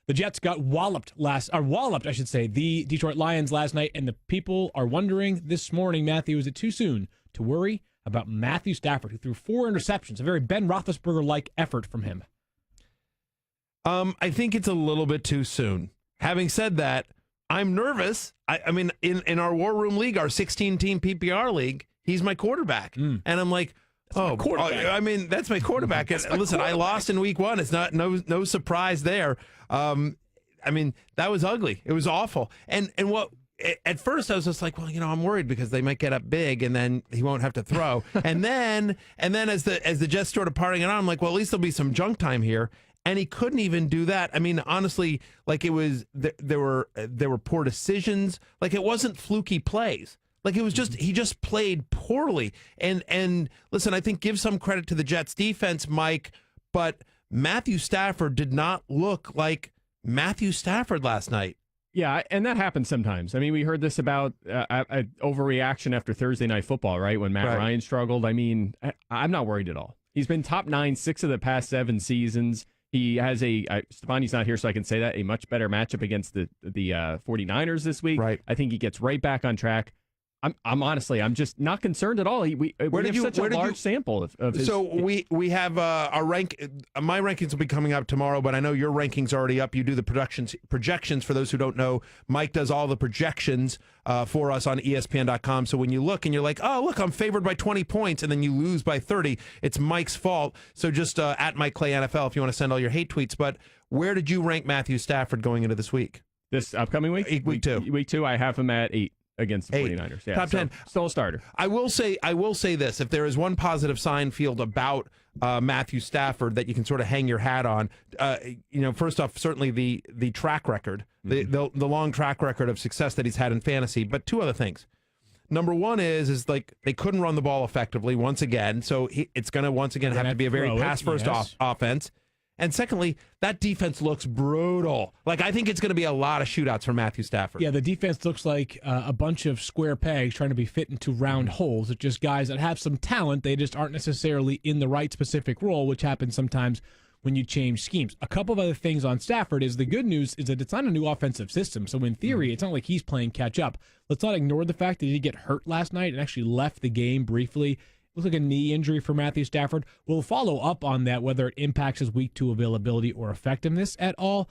The Jets got walloped, I should say, the Detroit Lions last night, and the people are wondering this morning, Matthew, is it too soon to worry about Matthew Stafford, who threw 4 interceptions, a very Ben Roethlisberger-like effort from him? I think it's a little bit too soon. Having said that, I'm nervous. I mean, in our War Room League, our 16-team PPR league, he's my quarterback. And I'm like, I mean, that's my quarterback. Listen, I lost in week 1. It's not no surprise there. I mean, that was ugly. It was awful. And what at first I was just like, well, I'm worried because they might get up big and then he won't have to throw. and then as the Jets started partying it on, I'm like, well, at least there'll be some junk time here. And he couldn't even do that. I mean, honestly, like it was there were poor decisions. Like it wasn't fluky plays. Like it was he just played poorly. And listen, I think give some credit to the Jets defense, Mike, but Matthew Stafford did not look like Matthew Stafford last night. Yeah, and that happens sometimes. I mean, we heard this about overreaction after Thursday Night Football, right? When Matt Ryan struggled. I mean, I'm not worried at all. He's been top 9 6 of the past 7 seasons. He has Stefani's not here, so I can say that, a much better matchup against the 49ers this week. Right. I think he gets right back on track. I'm honestly, I'm just not concerned at all. We have such a large sample of his. So we have our rank. My rankings will be coming up tomorrow, but I know your rankings are already up. You do the projections. For those who don't know, Mike does all the projections for us on ESPN.com. So when you look and you're like, oh, look, I'm favored by 20 points, and then you lose by 30, it's Mike's fault. So just at Mike Clay NFL if you want to send all your hate tweets. But where did you rank Matthew Stafford going into this week? This upcoming week? Week 2. Week 2, I have him at 8. Against the 49ers. Yeah, top 10. Still a starter. I will say this. If there is one positive sign field about Matthew Stafford that you can sort of hang your hat on, first off, certainly the track record, the long track record of success that he's had in fantasy. But 2 other things. Number 1 is like they couldn't run the ball effectively once again. So it's going to once again have to be a very pass-first offense. And secondly, that defense looks brutal. Like, I think it's going to be a lot of shootouts for Matthew Stafford. Yeah, the defense looks like a bunch of square pegs trying to be fit into round holes. It's just guys that have some talent. They just aren't necessarily in the right specific role, which happens sometimes when you change schemes. A couple of other things on Stafford is the good news is that it's not a new offensive system. So in theory, it's not like he's playing catch up. Let's not ignore the fact that he did get hurt last night and actually left the game briefly. Looks like a knee injury for Matthew Stafford. We'll follow up on that, whether it impacts his week 2 availability or effectiveness at all.